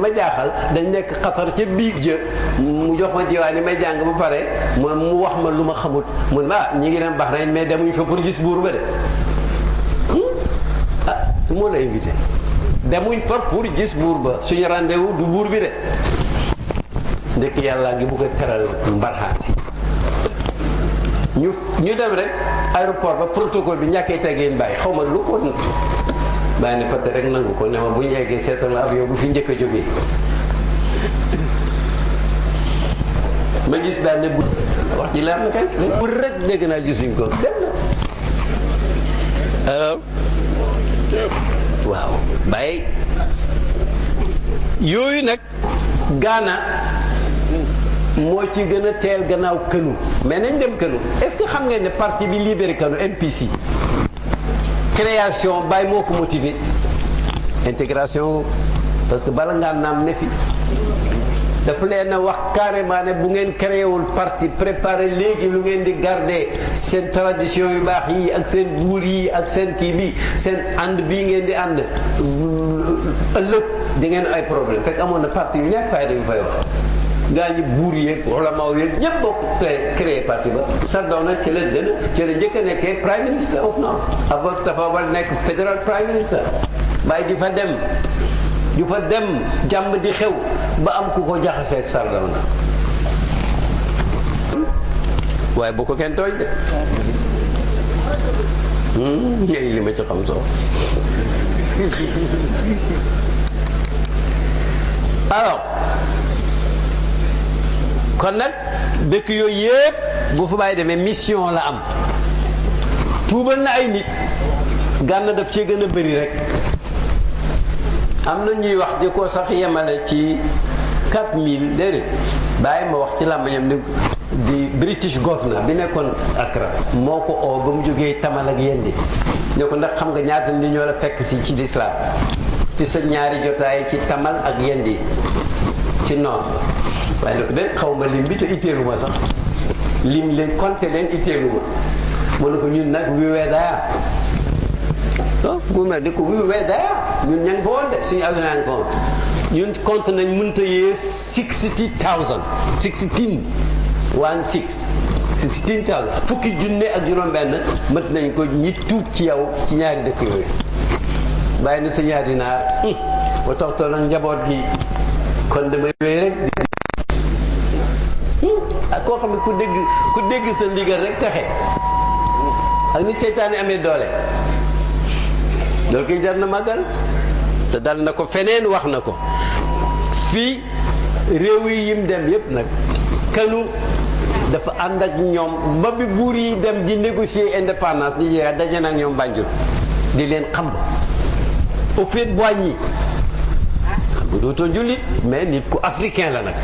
ma jaaxal dañ nekk Qatar ca biig jë mu jox ma diwaan yi may jàng ba pare mu wax ma lu ma xamut mun ma ñi ngi dem Bahreïn mais demuñ fa pour gis buur ba de du moo la invité demuñ fa pour gis buur ba suñu rendez-vous du buur bi de ndekk yàlla ngi bugg a teral mbarxaan si ñu dem rek aéroport ba protocole bi ñàkkee teggeen bàyyi xaw ma lu ko bàyyi ne peut-être rek nangu ko ne ma bu ñu eggee seetal avion bu fi njëkk a jógee ma gis daal ne bu wax ji leer na kay bu rek dégg naa gisuñ ko dem na alors waaw bàyyi yooyu nag Ghana moo ci gën a teel gannaaw kënu mais nañ dem kënu est-ce que xam ngeen ne parti bi libéré kënu MPC création Baye moo ko motivé intégration parce que bala ngaa naam ne fi dafa leen a wax carrément ne bu ngeen créé wul parti préparé léegi lu ngeen di garder seen tradition yu baax yi ak seen buur yi ak seen kii bi seen ànd bii ngeen di ànd ëllëg di ngeen ay problème fekk amoon na parti yu ñàkk fayda yu fay wax gaa ñi buur yeeg ulama yeeg ñëpp bokk créé parti ba Sardauna ci la njëkk a nekkee prime minister of North Abou Tafa Wade nekk federal prime minister Baye di fa dem jàmm di xew ba am ku ko jaxaseeg Sardauna waaye bu ko kenn tooñ de ngay li ma ci xam soo alors kon nag dëkk yooyu yëpp bu fa Baye demee mission la am tuubal na ay nit Gànna daf cee gën a bëri rek am na ñuy wax di ko sax yemale ci 4000 déedéet Baye ma wax ci làmbañam ne di British governor bi nekkoon Accra moo ko oo ba mu jógee Tamal ak Yendi ne ko ndax xam nga ñaata ni ñoo la fekk si ci lislaam ci sa ñaari jotaay ci Tamal ak Yendi ci noos waaye nag de xaw ma lim bi te itteelu ma sax lim leen compté leen itteelu ma mu ne ko ñun nag we were there bu mel ni ko we were there ñun ña ngi fa woon de suñu agent yaa ngi fa woon ñun compte nañ mënta yee 60,000 16,000 fukki junne ak juróom-benn mët nañ ko ñi tuub ci yow ci ñaari dëkk yooyu bàyyi na sa ñaari naar ba toxtoo nag njaboot gi kon damay wéy rek ak koo xam ne ku dégg sa ndigal rek taxe ak ni seytaane amee doole loolu koy jar na màggal te dal na ko feneen wax na ko fii réew yi yim dem yépp nag kanu dafa ànd ak ñoom ba bi buur yi dem di négocier indépendance Nigeria daje na ak ñoom Banjul di leen xam Houphouët-Boigny bu dootoo jullit mais nit ku africain la nag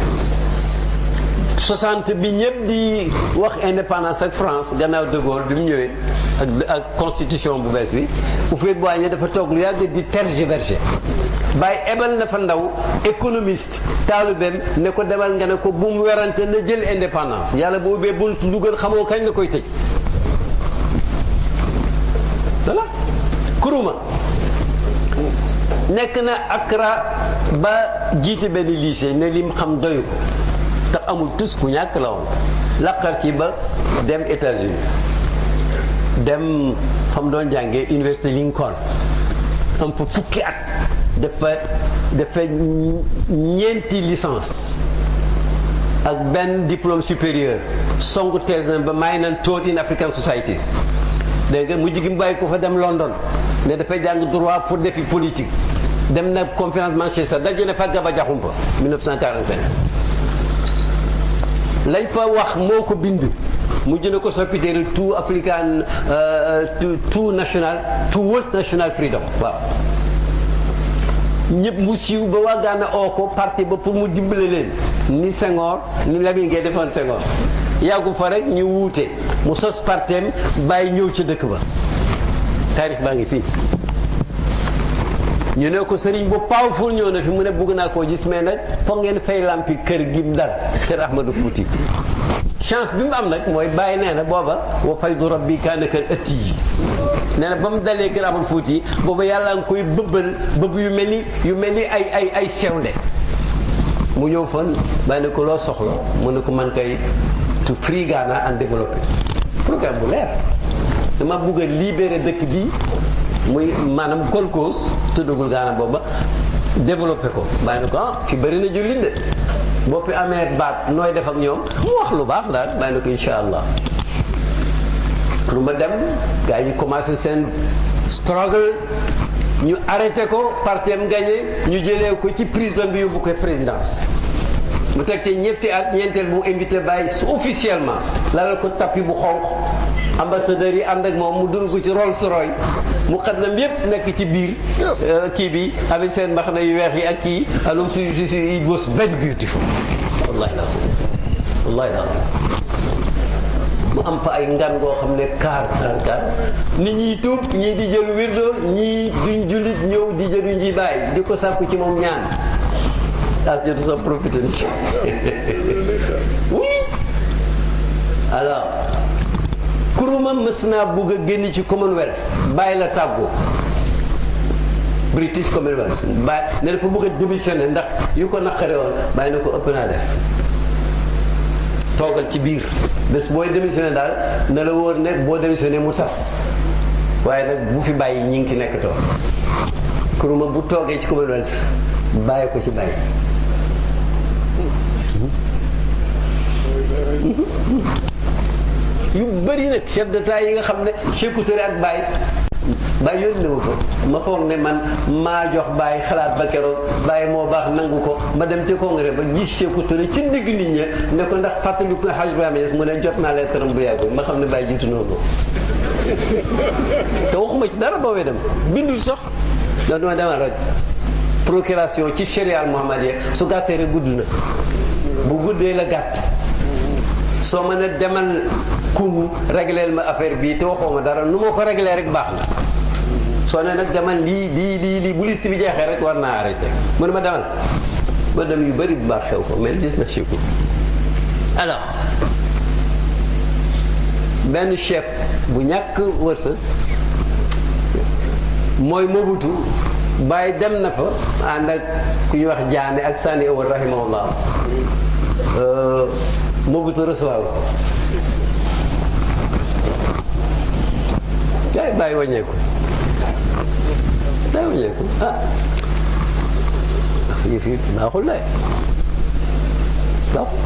60 bi ñëpp di wax indépendance ak France gannaaw de Gaulle bi mu ñëwee ak constitution bu bees bi Houphouët-Boigny dafa toog lu yàgg di tergiverser Baye ebal na fa ndaw économiste taalibeem ne ko demal nga ne ko bu mu werante na jël indépendance yàlla bu ubbee bunt dugal xamoo kañ la koy tëj voilà Kuruma nekk na Accra ba jiite benn lycée ne lim xam doyu ko tax amul tus ku ñàkk la woon laqar ci ba dem États-Unis dem xam doon jàngee Université Lincoln am fa fukki at dafa ñeenti licence ak benn diplôme supérieur songu thèse ba may nan taught in African societies dégg nga mujj gi mu bàyyi ko fa dem London ne dafay jàng droit pour défi politique dem na conférence Manchester daje na fa Gaba Jaxumpa 1945 lañ fa wax moo ko bind mujj na ko soppiteeri tout African tout national tout world national freedom waaw ñëpp mu siiw ba waa Ghana oo ko parti ba pour mu dimbale leen ni Senghor ni Lamine Gueye defoon Senghor yàggu fa rek ñu wuute mu sos partem bàyyi ñëw ci dëkk ba taarix baa ngi fii ñu ne ko sëriñ bu powerful ñëw na fi mu ne bugg naa koo gis mais nag foog ngeen fay lampi kër gi mu dal kër Ahmadou Fouti chance bi mu am nag mooy bàyyi nee na booba wa faydu rabbi kaana kal ëtti yi nee na ba mu dalee kër Ahmadou Fouti booba yàlla nga koy bëbb yu mel ni ay sewnde mu ñëw fan bàyyi ne ko loo soxla mu ne ko man kay to free Ghana and développer programme bu leer dama bugg a libérer dëkk bi muy maanaam Gold Coast tuddagul Ghana booba développé ko bàyyi ne ko fi bëri na jullit de boo fi amee baat nooy def ak ñoom mu wax lu baax daal bàyyi ne ko incha allah pour ma dem gars yi commencé seen struggle ñu arrêté ko parti am gagné ñu jëlee ko ci prison bi yóbbu ko présidence mu teg ci ñetti at ñeenteel bu invité Baye officiellement lalal ko tapis bu xonq ambassadeurs yi ànd ak moom mu dugg ko ci Rolls Royce mu xaddam yépp nekk ci biir kii bi avec seen mbaxana yu weex yi ak kii alors it was very beautiful wallahi la mu am fa ay ngan goo xam ne kaar nit ñi tuub ñii di jël wirdo ñii duñ jullit ñëw di jëlu nji Baye di ko sàkku ci moom ñaan as jotu sa profité ni oui alors Nkrumah mës naa bugg a génn ci Commonwealth Baye la tàggoo British Commonwealth Baye ne dafa bugg a démissionné ndax yu ko naqare woon Baye na ko ëpp naa def toogal ci biir bés booy démissionné daal na la wóor ne boo démissionné mu tas waaye nag bu fi bàyyi ñi ngi ci nekk toog Nkrumah bu toogee ci Commonwealth bàyyi ko ci bàyyi yu bëri nag chef d'état yi nga xam ne Sékou Touré ak Baye yónni na ma ko ma foog ne man maa jox Baye xalaat ba keroog Baye moo baax nangu ko ma dem ci congrès ba gis Sékou Touré ci digg nit ña ne ko ndax fàttali ko Hadj Ibrahima Niass mu ne jot naa lettre bu yàggul ma xam ne Baye jiitu noonu te waxuma ci dara boobee dem bindul sax da duma demal rek procuration ci charia Muhammadiyya su gàttee rek gudd na bu guddee la gàtt soo mën a demal kum régleel ma affaire bii te waxoo ma dara nu ma ko réglé rek baax na soo ne nag demal lii bu liste bi jeexee rek war naa arrêté mu ne ma demal ba dem yu bëri bu baax xew ko mais gis na Sékou alors benn chef bu ñàkk wërsëg mooy Mobutu Baye dem na fa ànd ak ku ñuy wax Jaane ak Sani Awal rahimahullah Mobutu recevoir ko day Baye wàññeeku yëf yi baaxul de baaxul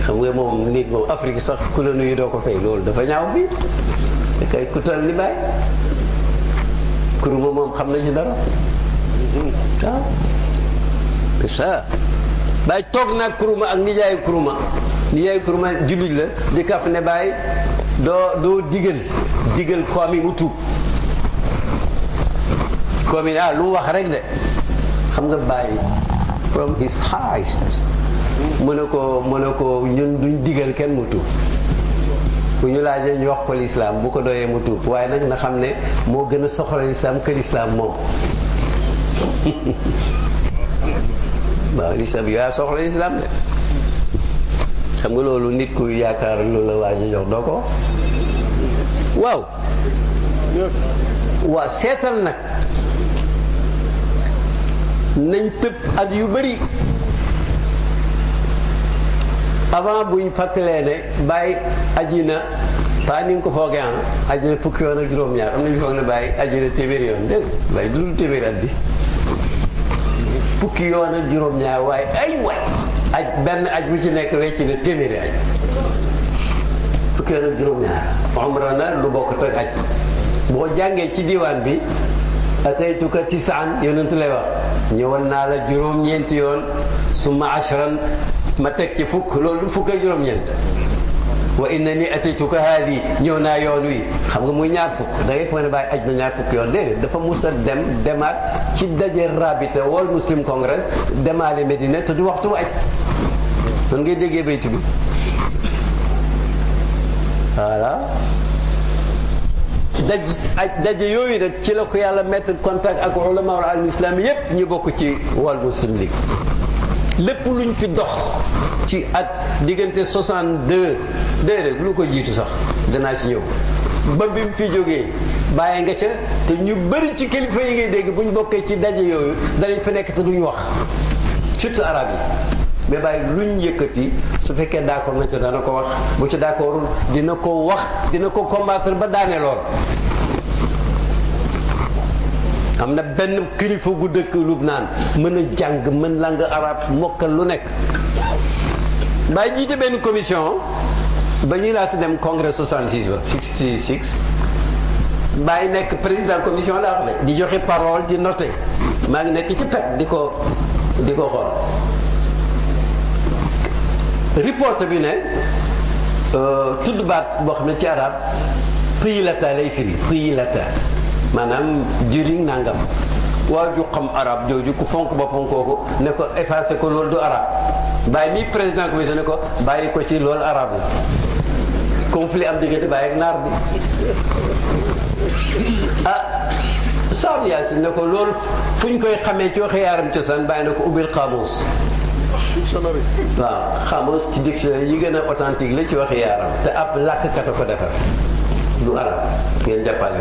xam nga moom nit moom Afrique sax ku la nuyu doo ko fay loolu dafa ñaaw fii te kay ku tal ni Baye Nkrumah moom xam na ci dara waaw c'est ça Baye toog naag Nkrumah ak nijaayu Nkrumah jullit la di kaf ne Baye doo digal koom yi mu tuub koom yi lu mu wax rek de xam nga Baye from his high station mu ne ko ñun duñ digal kenn mu tuub bu ñu laajee ñu wax ko lislaam bu ko doyee mu tuub waaye nag na xam ne moo gën a soxla lislaam que lislaam moom waaw lislaam yaa soxla lislaam de xam nga loolu nit ku yaakaar loolu la waaj a jox doo ko waaw seetal nag nañ tëb at yu bëri avant buñ fàttalee ne Baye aji na pas ni nga ko foogee aji na fukki yoon ak juróom-ñaar am nañu foog ne Baye aji na téeméeri yoon dégg nga Baye dul téeméeri at bi fukki yoon ak juróom-ñaar waaye aj benn aj bu ci nekk wecc na téeméeri aj fukki yoon ak juróom-ñaar umra na lu bokk ak aj boo jàngee ci diwaan bi ataytuka tisaan yonent lay wax ñëwal naa la juróom-ñeenti yoon summa ashran ma teg ci fukk loolu fukk ak juróom-ñeent wa inna ni ataytuka haadi ñëw naa yoon wi xam nga muy ñaar fukk da ngay foog ne Baye aj na ñaar fukk yoon déedéet dafa mus a demaat ci daje rabita World Muslim Congress demaale Medina te du waxtu aj man ngay déggee baytu bi voilà daje yooyu nag ci la ko yàlla mettre contact ak ulama al islami yépp ñu bokk ci World Muslim League lépp luñ fi dox ci at diggante 62 déedéet lu ko jiitu sax danaa ci ñëw ba bi mu fi jógee bàyyi nga ca te ñu bëri ci kilifa yi ngay dégg bu ñu bokkee ci daje yooyu danañ fa nekk te duñ wax surtout arab yi mais bàyyi luñ yëkkati su fekkee d'accord na ci dana ko wax bu ci d'accordul dina ko wax dina ko combattre ba daane lool. am na benn kilifa gu dëkk Lubnaan mën a jàng mën langue arabe mokkal lu nekk bàyyi jiite benn commission ba ñuy laata dem congrès 66 ba 66 bàyyi nekk président commission laa wax di joxe parole di noter maa ngi nekk ci pet di ko xool report bi ne tudd baat boo xam ne ci arab tiyilata lay firi tiyilata maanaam jëriñ nangam waa ju xam arab jooju ku fonk boppam kooku ne ko effacé ko loolu du arab bàyyi mi président commission ne ko bàyyi ko ci loolu arab la conflit am diggante bàyyi ak naar bi Saabu Yaasin ne ko loolu fu ñu koy xamee ci waxe yaaram cosaan bàyyi na ko ubbil xaamuus dictionnaire waaw xaamuus ci dictionnaire yi gën a authentique la ci waxe yaaram te ab làkkat a ko defar du arab ngeen jàppale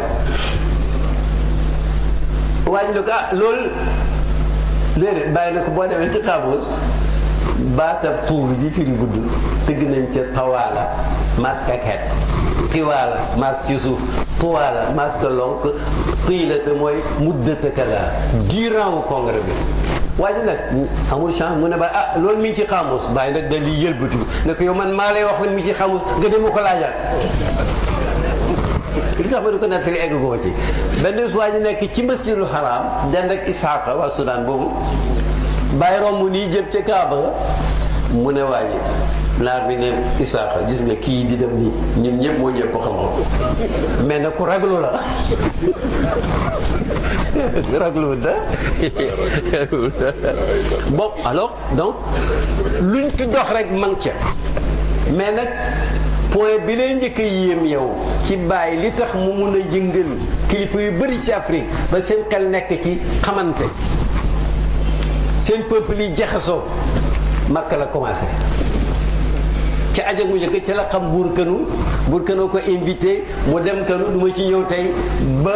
ko waaye ne ko loolu déedéet bàyyi na ko boo demee ci xaamuus baatab tuur ji firi gudd tëgg nañ ca tawaala masque ak xeet tiwaala masque ci suuf tuwaala masque lonk tiilata mooy muddata kada durant wu congrès bi waa ji nag amul chance mu ne ba loolu mi ngi ci xaamus bàyyi nag da liy yëlbatu ne ko yow man maa lay wax ne mi ngi ci xaamus nga dem ko laajaat li tax ma di ko nettali egg ko ci benn bés waa ji nekk ci masjidul haram dend ak Isaaqa waa Soudan boobu bàyyi romb nii jëm ca Kaaba nga mu ne waa ji naar bi ne Isaaqa gis nga kii di dem nii ñun ñëpp moo ñëpp ko xam-xam mais nag ku raglu la raglu da bon alors donc luñ fi dox rek mang ca mais nag point bi lay njëkk a yéem yow ci bàyyi li tax mu mun a yëngal kilifa yu bëri ci Afrique ba seen xel nekk ci xamante seen peuple yi jaxasoo Makka la commencé ca ajag mu njëkk ca la xam buur kanu ko invité mu dem kanu du ma ci ñëw tey ba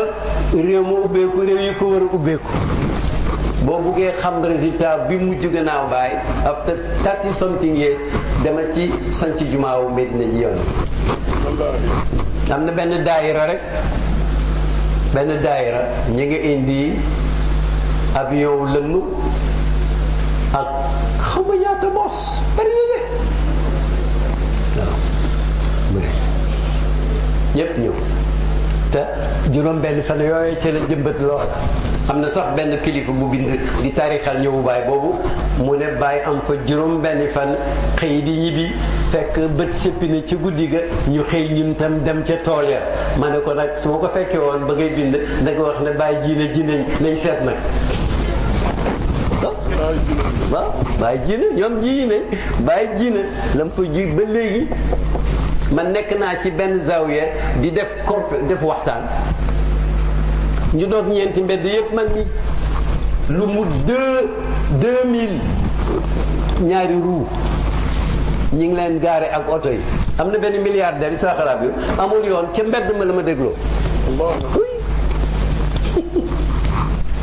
réew ma ubbeeku réew yi ko war a ubbeeku boo buggee xam résultat bi mujj gannaaw Baay after 30 something years demal ci sanc jumaawu Medina ji yoon am na benn daayira rek benn daayira ñi nga indi avion lëmm ak xam nga ñaata bos bari na de waaw mu ne ñëpp ñëw te juróom benn fan yooyu ca la jëmbat lool am na sax benn kilifa bu bind di taarixal ñëwu Baay boobu mu ne Baay am fa juróom benn fan xëy di ñibbi fekk bët séppi na ci guddi ga ñu xëy ñun tam dem ca tool ya ma ne ko nag su ma ko fekkee woon ba ngay bind da nga wax ne Baay ji nañ seet nag waaw Baay ji na ñoom ji ne Baay ji na lam fa ji ba léegi man nekk naa ci benn zawiya di def waxtaan ñu doog ñeenti mbedd yëpp man ni lu mu 2000 ñaari roue ñi ngi leen gaare ak oto yi am na benn milliardaire yi saa xalaat bi amul yoon ca mbedd ma la ma dégloo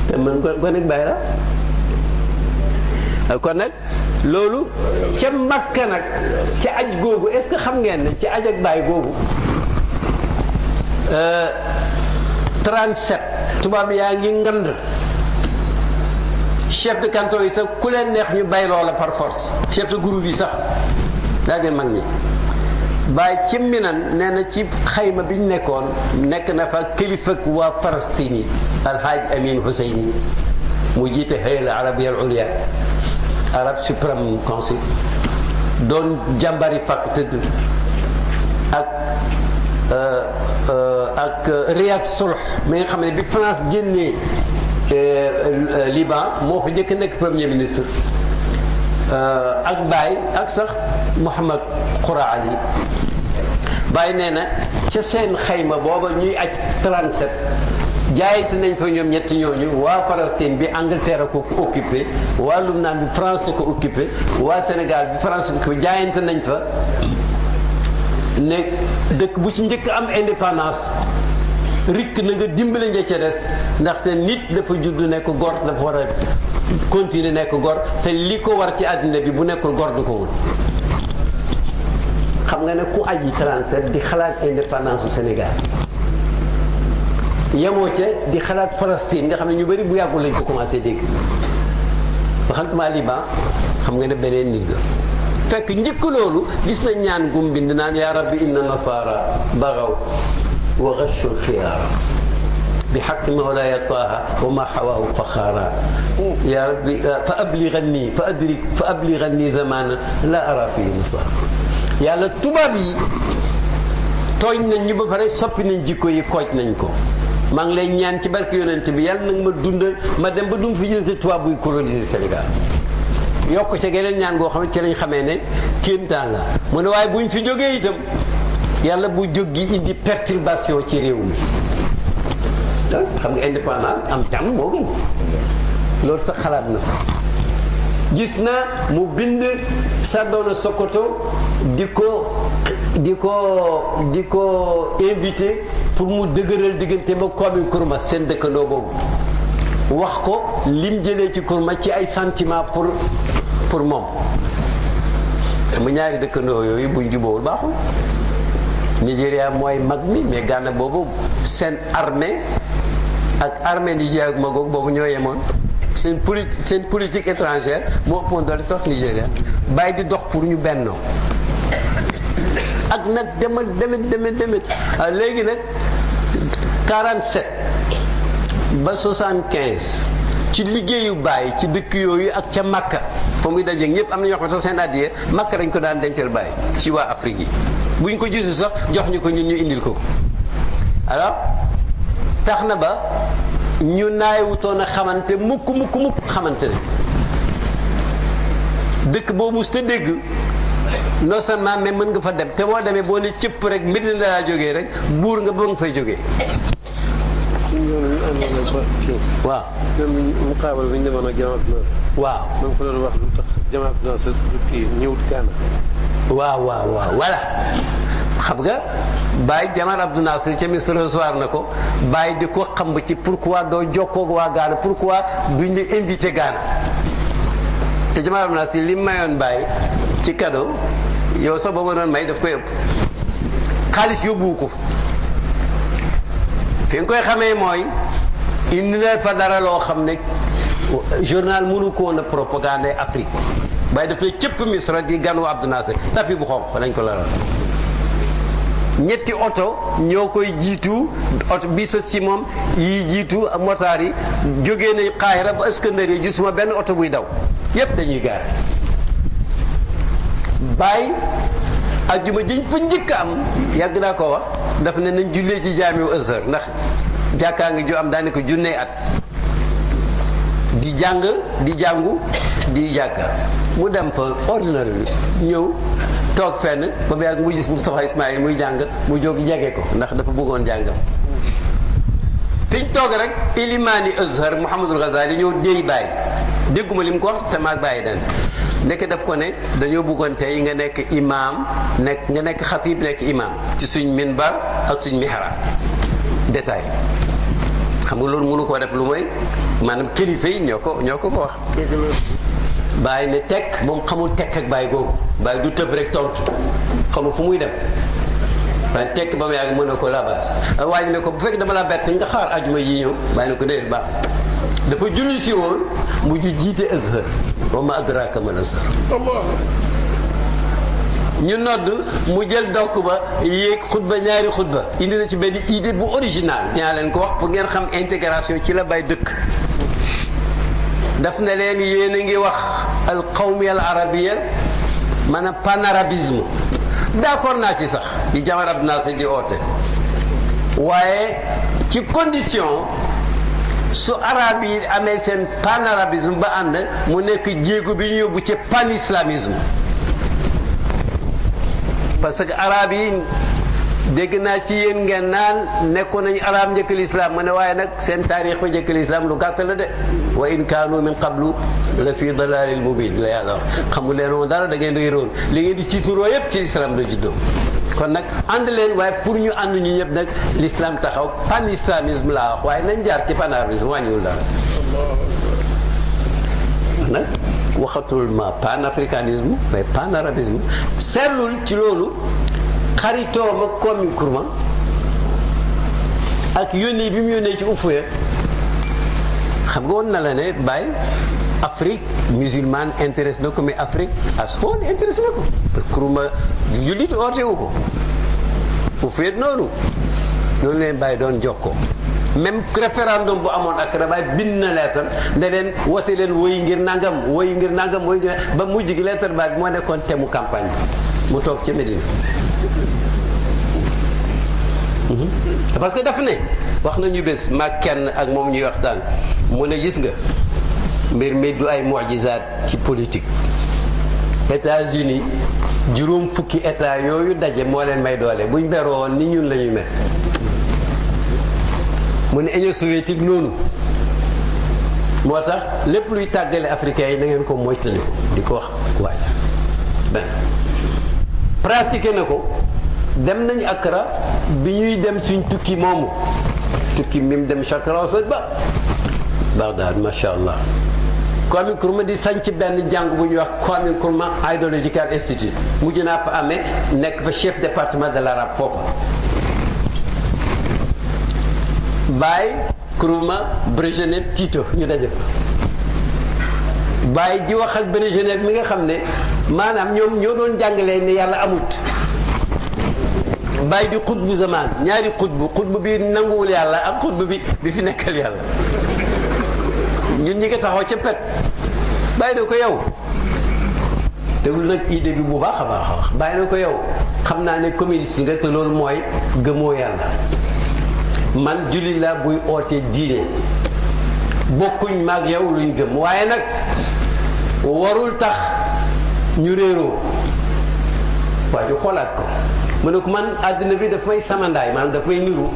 te man ko nekk bàyyi la kon nag loolu ca Makka nag ca aj googu est-ce que xam ngeen ne ca aj ak Baay googu 37 tubaab yaa ngi ngand chef de canton yi sax ku leen neex ñu bay loola par force chef de groupe yi sax daa ngeen mag ñi Baay ci Minan nee na ci xayma bi ñu nekkoon nekk na fa kilifa waa Palestine yi Alhaaj Amin Husseini mu jiite hayla arabia al ulia Arab Supreme Council doon jàmbari fàkk tëdd ak Riyad Sulh mi nga xam ne bi France génnee Liban moo fa njëkk nekk premier ministre ak Baay ak sax Mohamed Khoura Ali Baay nee na ca seen xayma booba ñuy aj 37 jaayante nañ fa ñoom ñetti ñooñu waa Palestine bi Angleterre ko occupé waa Lubnaan bi France ko occupé waa Sénégal bi France ko occupé jaayante nañ fa ne dëkk bu ci njëkk am indépendance rikk na nga dimbale ña ca des ndaxte nit dafa judd nekk góor dafa war a continuer nekk gor te li ko war ci àddina bi bu nekkul gor du ko wut. xam nga ne ku aji 37 di xalaat indépendance du Sénégal yemoo ca di xalaat Palestine nga xam ne ñu bëri bu yàggul lañ ko commencé dégg waxantuma Liban xam nga ne beneen nit ga fekk njëkk loolu gis nañ ñaan gum bind naan yaa rabbi inna nasara bagaw wa ghashu alxiyaara bi xaqi mawlaaya taaha wa ma xawaahu faxaara yaa rabbi fa abliganni zamana la ara fii nasara. yàlla tubaab yi tooñ nañ ñu ba pare soppi nañ jikko yi kooj nañ ko maa ngi lay ñaan ci barke yonent bi yàlla nag ma dundal ma dem ba dum fi jël tubaab buy coloniser Sénégal yokk ca geneen ñaan goo xam ne ci lañ xamee ne kéemtaan la mu ne waaye buñ fi jógee itam yàlla bu jóg gi indi perturbation ci réew mi xam nga indépendance am jàmm moo gën loolu sax xalaat na gis na mu bind Sardoona Sokoto di ko invité pour mu dëgëral diggante ba Kwame Nkrumah seen dëkkandoo boobu wax ko lim jëlee ci Nkrumah ci ay sentiment pour moom mu ñaari dëkkandoo yooyu buñ jubóowul baaxul. Nigéria mooy mag mi mais Ghana boobu seen armée ak armée Nigéria ak Magoog boobu ñoo yemoon. seen politique étrangère moo ëppoon doole sax Nigéria bàyyi di dox pour ñu bennoo ak nag demet léegi nag 47 ba 75 ci liggéeyu bàyyi ci dëkk yooyu ak ca Makka fa muy daje ñëpp am na ñoo xam ne sax seen addiya Makka dañ ko daan dencal bàyyi ci waa Afrique yi buñ ko gisu sax jox ñu ko ñun ñu indil ko alors tax na ba ñu naay wutoon a xamante mukk xamante ne dëkk boo mus te dégg non seulement mais mën nga fa dem te boo demee boo ne cëpp rek Medina laa jógee rek buur nga ba nga fay jógee. suñu yoon ñu àndoon ba kii. waaw même mu xaabal bi ñu demoon ak Jamaa Abdou Nasser. waaw ma nga fa doon wax lu tax Jamaa Abdou Nasser kii ñëwut Ghana. waaw voilà. xam nga Baye Jamal Abdou Nasser ca Misra recevoir na ko Baye di ko xam ci pourquoi doo jokkoo ak waa Ghana pourquoi duñ la invité Ghana te Jamal Abdou Nasser li mayoon Baye ci cadeau yow sax ba ma doon may daf koy ëpp xaalis yóbbuwu ko fi nga koy xamee mooy indi na fa dara loo xam ne journal mënu ko woon a propagande Afrique Baye daf lay cëpp Misra di ganu Abdou Nasser tapi bu xonq fa lañ ko laral ñetti oto ñoo koy jiitu oto bi sës ci moom yi jiitu ak motaar yi jógee na Qaahira ba Iskandariya yi gisuma benn oto buy daw yépp dañuy gaar Baye ajjuma jiñ fa njëkk am yàgg naa ko wax daf ne nañ jullee ci jaamiu Azhar ndax jàkkaa ngi ju am daanaka junnee at di jàngu di jàkka mu dem fa ordinaire bi ñëw toog fenn ba mu yàgg mu gis Moustapha Ismaïl muy jàng mu jóg jege ko ndax dafa bëggoon jàngam fiñ toog rek ilimaani Azhar Mouhamadul Ghazali ñëw déy Baye dégguma li mu ko wax te maag Baye den nekk daf ko ne dañoo bëggoon tey nga nekk imam nga nekk xatib nekk imam ci suñ minbar ak suñ mihrab détail xam nga loolu mënu koo def lu mooy maanaam kilifa yi ñoo ko wax Baye ne tekk moom xamul tekk ak Baye googu Baye du tëb rek tontu xamul fu muy dem waaye tekk ba mu yàgg mën na ko labaas waa ji ne ko bu fekk dama la bett nga xaar ajuma yi ñëw Baye ne ko déedéet baax dafa julli si woon mu ji jiite Azhar wa ma adraka mal Azhar ñu nodd mu jël dokk ba yéeg xutba ñaari xutba indi na ci benn idée bu original ñaa leen ko wax pour ngeen xam intégration ci la Baye dëkk daf na leen yéen a ngi wax al qawmiya al arabiya maanaam panarabisme d'accord naa ci sax di Jamal Abdou Nasser di oote waaye ci condition su arab yi amee seen panarabisme ba ànd mu nekk jéego bi ñu yóbbu ci panislamisme parce que arab yi dégg naa ci yéen ngeen naan nekkoon nañu arab njëkk lislaam ma ne waaye nag seen taarix ba njëkk lislaam lu gàtt la de wa in kaanu min qablu la fi dalalil mubin la yàlla wax xamul leen woon dara da ngeen di réeroon li ngeen di ciituroo yépp ci lislaam la juddoo kon nag ànd leen waaye pour ñu ànd ñu ñëpp nag l'islam taxaw pan islamisme laa wax waaye nañ jaar ci panarabisme wàññiwul dara nag waxatul ma panafricanisme mais panarabisme seetlul ci loolu xaritoom ak Kwame Nkrumah ak yónnee bi mu yónnee ci Houphouët xam nga woon na la ne Baye Afrique musulmane intéresse na ko mais Afrique asfon intéresse na ko parce que Nkrumah jullit oote wu ko Houphouët noonu leen Baye doon jokkoo même référendum bu amoon ak Baye bind na lettre ne leen wote leen woy ngir nangam woy ngir nangam woy ngir ba mujj gi lettre Baye moo nekkoon thème mu campagne bi mu toog ca Médine parce que daf ne wax nañu bés maag kenn ak moom ñuy waxtaan mu ne gis nga mbir mi du ay mu'jizaat ci politique États-Unis juróom fukki état yooyu daje moo leen may doole buñ beroo woon ni ñun la ñuy mel mu ne Union soviétique noonu moo tax lépp luy tàggale africains yi na ngeen ko moytali di ko wax waaja ben pratiqué na ko dem nañ Accra bi ñuy dem suñ tukki moomu tukki mi mu dem Sharq al-Awsat ba Bagdad macha allah Kwame Nkrumah di sanc benn jàng bu ñuy wax Kwame Nkrumah Ideological Institute mujj naa fa amee nekk fa chef département de l'arabe foofa Baye Nkrumah Brejnev Tito ñu daje fa Baye di wax ak Brejnev mi nga xam ne maanaam ñoom ñoo doon jàngalee ne yàlla amut Baye di xutbu zaman ñaari xutbu bi nanguwul yàlla ak xutbu bi fi nekkal yàlla ñun ñi nga taxaw ca pet Baye na ko yow déglu nag idée bi bu baax a baax a wax Baye na ko yow xam naa ne communiste nga te loolu mooy gëmoo yàlla man jullit la buy oote diine bokkuñ maag yow luñ gëm waaye nag warul tax ñu réeroo waa ju xoolaat ko mu ne ko man àddina bi daf may samandaay maanaam daf may niru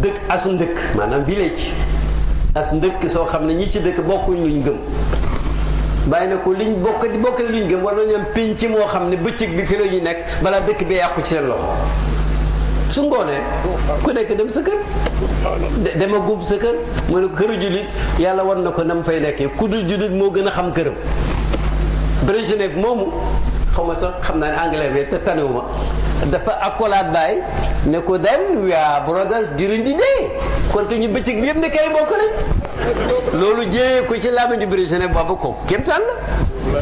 dëkk as ndëkk maanaam village as ndëkk soo xam ne ñi ci dëkk bokkuñ luñ gëm bàyyi na ko liñ bokk di bokk luñ gëm war nañu am pénc moo xam ne bëccëg bi fi la ñu nekk balaa dëkk bi yàqu ci seen loxo su ngoonee ku nekk dem sa kër dema gub sa kër mu ne ko këru jullit yàlla war na ko nam fay nekkee ku dul jullit moo gën a xam këram Brejnev moomu xaw ma sax xam naa ne anglais bi te tanewuma dafa accolade Baye ne ko then we are brothers during the day kon te ñu bëccëg bi yëpp ne kay bokk nañ loolu jëyee ko ci làmmiñu Brejnev boobu kooku kéemtaan la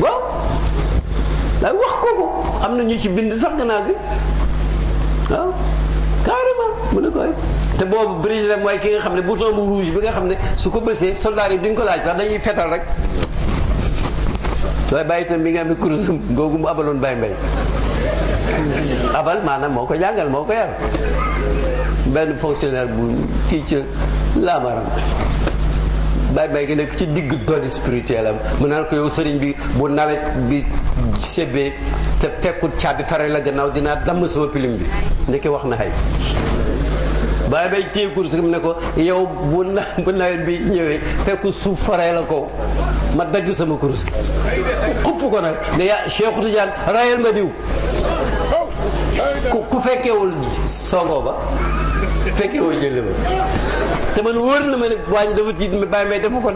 waaw daay wax kooku am na ñu ci bind sax gannaaw gi waaw carrément mu ne koy te boobu Brejnev mooy ki nga xam ne bouton bu rouge bi nga xam ne su ko bësee soldats yi duñ ko laaj sax dañuy fetal rek waaye Baye itam mi nga am ne kurusam googu mu abaloon Baye Mbaye abal maanaam moo ko jàngal moo ko yar benn fonctionnaire bu kii ca laamaram Baye Mbaye gi nekk ci digg doole spirituel am mu naan ko yow sëriñ bi bu nawet bi sebbee te fekkul caabi fare la gannaaw dinaa damm sama pilim bi ndeke wax na xay Baye Mbaye téye kurusam ne ko yow bu nawet bi ñëwee fekku suuf fare la ko ma dagg sama kurus gi xupp ko nag ne yaa Cheikh Tidiane rayal ma diw ku fekkeewul songoo ba fekkewoo jël ba te man wóor na ma ne waa ji dafa tiit Baye Mbaye dafa ko